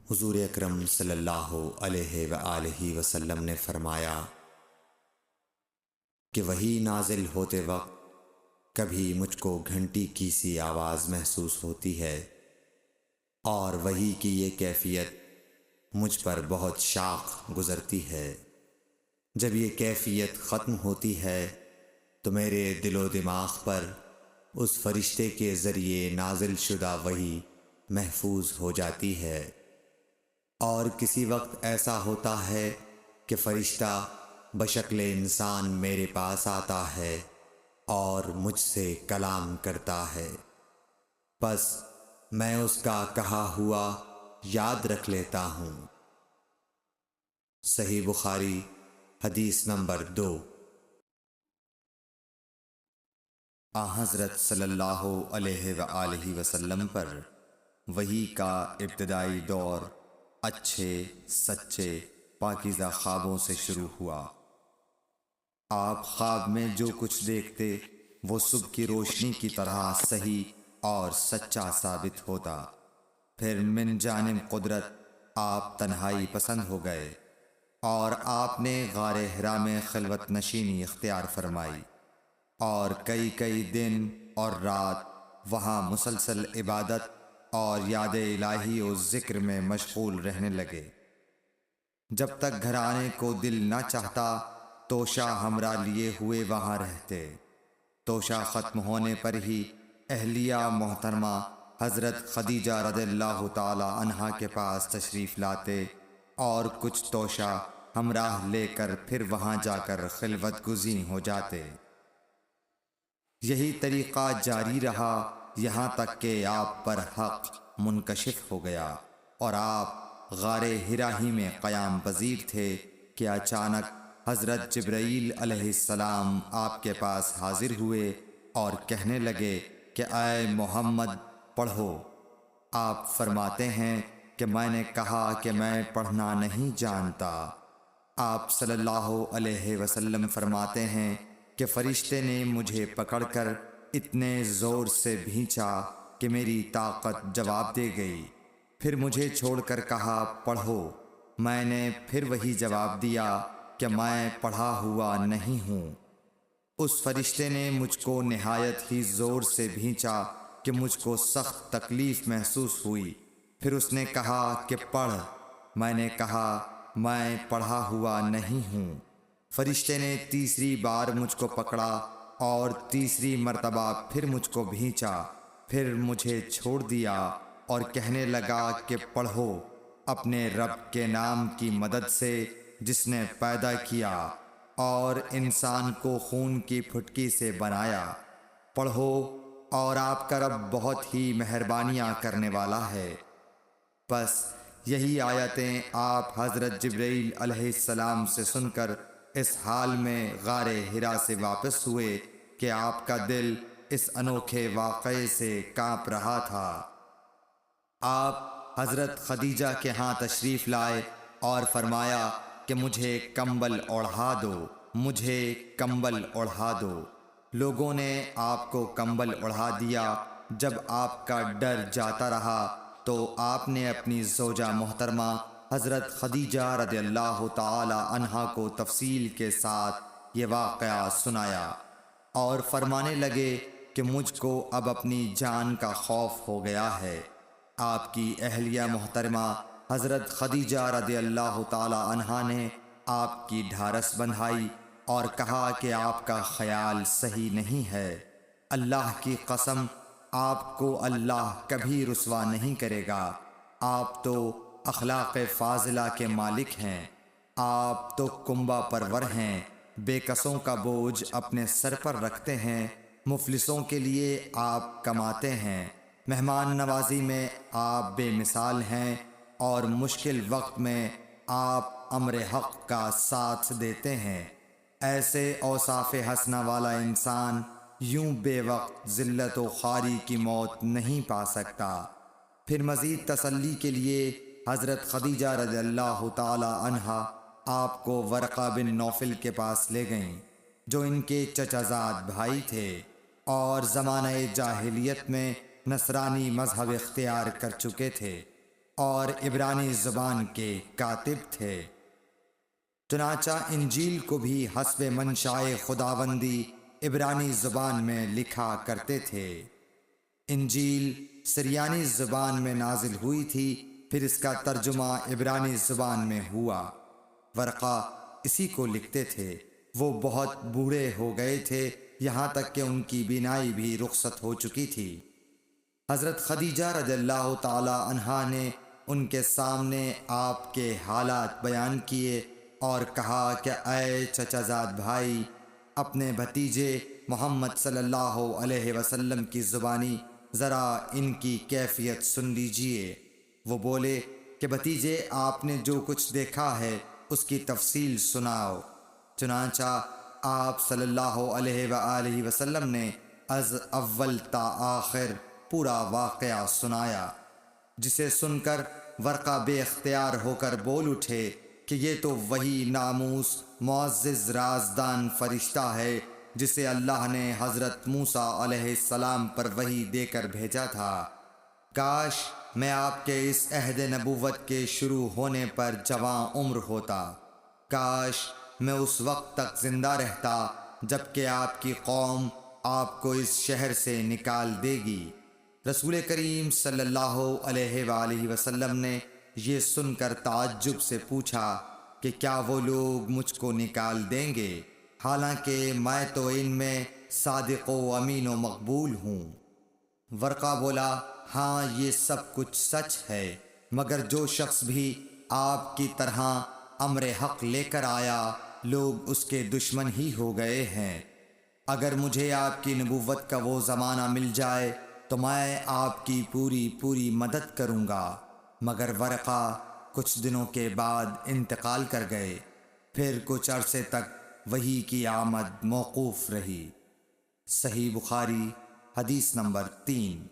حضور اکرم صلی اللہ علیہ وآلہ وسلم نے فرمایا کہ وحی نازل ہوتے وقت کبھی مجھ کو گھنٹی کی سی آواز محسوس ہوتی ہے، اور وحی کی یہ کیفیت مجھ پر بہت شاق گزرتی ہے۔ جب یہ کیفیت ختم ہوتی ہے تو میرے دل و دماغ پر اس فرشتے کے ذریعے نازل شدہ وحی محفوظ ہو جاتی ہے، اور کسی وقت ایسا ہوتا ہے کہ فرشتہ بشکل انسان میرے پاس آتا ہے اور مجھ سے کلام کرتا ہے، پس میں اس کا کہا ہوا یاد رکھ لیتا ہوں۔ صحیح بخاری حدیث نمبر 2۔ حضرت صلی اللہ علیہ وآلہ وسلم پر وحی کا ابتدائی دور اچھے سچے پاکیزہ خوابوں سے شروع ہوا۔ آپ خواب میں جو کچھ دیکھتے وہ صبح کی روشنی کی طرح صحیح اور سچا ثابت ہوتا۔ پھر من جانب قدرت آپ تنہائی پسند ہو گئے اور آپ نے غار حرا میں خلوت نشینی اختیار فرمائی، اور کئی دن اور رات وہاں مسلسل عبادت اور یاد الہی و ذکر میں مشغول رہنے لگے۔ جب تک گھر آنے کو دل نہ چاہتا توشہ ہمرا لیے ہوئے وہاں رہتے۔ توشہ ختم ہونے پر ہی اہلیہ محترمہ حضرت خدیجہ رضی اللہ تعالی عنہا کے پاس تشریف لاتے اور کچھ توشہ ہمراہ لے کر پھر وہاں جا کر خلوت گزین ہو جاتے۔ یہی طریقہ جاری رہا یہاں تک کہ آپ پر حق منکشف ہو گیا اور آپ غار حرا ہی میں قیام پذیر تھے کہ اچانک حضرت جبرائیل علیہ السلام آپ کے پاس حاضر ہوئے اور کہنے لگے کہ اے محمد پڑھو۔ آپ فرماتے ہیں کہ میں نے کہا کہ میں پڑھنا نہیں جانتا۔ آپ صلی اللہ علیہ وسلم فرماتے ہیں کہ فرشتے نے مجھے پکڑ کر اتنے زور سے بھینچا کہ میری طاقت جواب دے گئی، پھر مجھے چھوڑ کر کہا پڑھو۔ میں نے پھر وہی جواب دیا کہ میں پڑھا ہوا نہیں ہوں۔ اس فرشتے نے مجھ کو نہایت ہی زور سے بھینچا کہ مجھ کو سخت تکلیف محسوس ہوئی، پھر اس نے کہا کہ پڑھ۔ میں نے کہا میں پڑھا ہوا نہیں ہوں۔ فرشتے نے تیسری بار مجھ کو پکڑا اور تیسری مرتبہ پھر مجھ کو بھینچا، پھر مجھے چھوڑ دیا اور کہنے لگا کہ پڑھو اپنے رب کے نام کی مدد سے جس نے پیدا کیا اور انسان کو خون کی پھٹکی سے بنایا۔ پڑھو اور آپ کا رب بہت ہی مہربانیاں کرنے والا ہے۔ پس یہی آیتیں آپ حضرت جبرائیل علیہ السلام سے سن کر اس حال میں غار حرا سے واپس ہوئے کہ آپ کا دل اس انوکھے واقعے سے کانپ رہا تھا۔ آپ حضرت خدیجہ کے ہاں تشریف لائے اور فرمایا کہ مجھے کمبل اوڑھا دو، مجھے کمبل اوڑھا دو۔ لوگوں نے آپ کو کمبل اوڑھا دیا۔ جب آپ کا ڈر جاتا رہا تو آپ نے اپنی زوجہ محترمہ حضرت خدیجہ رضی اللہ تعالی عنہا کو تفصیل کے ساتھ یہ واقعہ سنایا اور فرمانے لگے کہ مجھ کو اب اپنی جان کا خوف ہو گیا ہے۔ آپ کی اہلیہ محترمہ حضرت خدیجہ رضی اللہ تعالی عنہا نے آپ کی ڈھارس بندھائی اور کہا کہ آپ کا خیال صحیح نہیں ہے۔ اللہ کی قسم آپ کو اللہ کبھی رسوا نہیں کرے گا۔ آپ تو اخلاق فاضلہ کے مالک ہیں، آپ تو کنبہ پرور ہیں، بے کسوں کا بوجھ اپنے سر پر رکھتے ہیں، مفلسوں کے لیے آپ کماتے ہیں، مہمان نوازی میں آپ بے مثال ہیں، اور مشکل وقت میں آپ امر حق کا ساتھ دیتے ہیں۔ ایسے اوصاف حسنہ والا انسان یوں بے وقت ذلت و خواری کی موت نہیں پا سکتا۔ پھر مزید تسلی کے لیے حضرت خدیجہ رضی اللہ تعالی عنہا آپ کو ورقہ بن نوفل کے پاس لے گئیں، جو ان کے چچا زاد بھائی تھے اور زمانہ جاہلیت میں نصرانی مذہب اختیار کر چکے تھے۔ اور عبرانی زبان کے کاتب تھے۔ چنانچہ انجیل کو بھی حسب منشائے خداوندی عبرانی زبان میں لکھا کرتے تھے۔ انجیل سریانی زبان میں نازل ہوئی تھی، پھر اس کا ترجمہ عبرانی زبان میں ہوا۔ ورقہ اسی کو لکھتے تھے۔ وہ بہت بوڑھے ہو گئے تھے، یہاں تک کہ ان کی بینائی بھی رخصت ہو چکی تھی۔ حضرت خدیجہ رضی اللہ تعالی عنہا نے ان کے سامنے آپ کے حالات بیان کیے اور کہا کہ اے چچا زاد بھائی، اپنے بھتیجے محمد صلی اللہ علیہ وسلم کی زبانی ذرا ان کی کیفیت سن لیجئے۔ وہ بولے کہ بھتیجے، آپ نے جو کچھ دیکھا ہے اس کی تفصیل سناؤ۔ چنانچہ آپ صلی اللہ علیہ وآلہ وسلم نے از اول تا آخر پورا واقعہ سنایا، جسے سن کر ورقہ بے اختیار ہو کر بول اٹھے کہ یہ تو وہی ناموس معزز رازدان فرشتہ ہے جسے اللہ نے حضرت موسیٰ علیہ السلام پر وحی دے کر بھیجا تھا۔ کاش میں آپ کے اس عہد نبوت کے شروع ہونے پر جواں عمر ہوتا، کاش میں اس وقت تک زندہ رہتا جب کہ آپ کی قوم آپ کو اس شہر سے نکال دے گی۔ رسول کریم صلی اللہ علیہ وآلہ وسلم نے یہ سن کر تعجب سے پوچھا کہ کیا وہ لوگ مجھ کو نکال دیں گے، حالانکہ میں تو ان میں صادق و امین و مقبول ہوں۔ ورقہ بولا، ہاں یہ سب کچھ سچ ہے، مگر جو شخص بھی آپ کی طرح امر حق لے کر آیا، لوگ اس کے دشمن ہی ہو گئے ہیں۔ اگر مجھے آپ کی نبوت کا وہ زمانہ مل جائے تو میں آپ کی پوری مدد کروں گا۔ مگر ورقہ کچھ دنوں کے بعد انتقال کر گئے، پھر کچھ عرصے تک وحی کی آمد موقوف رہی۔ صحیح بخاری حدیث نمبر 3۔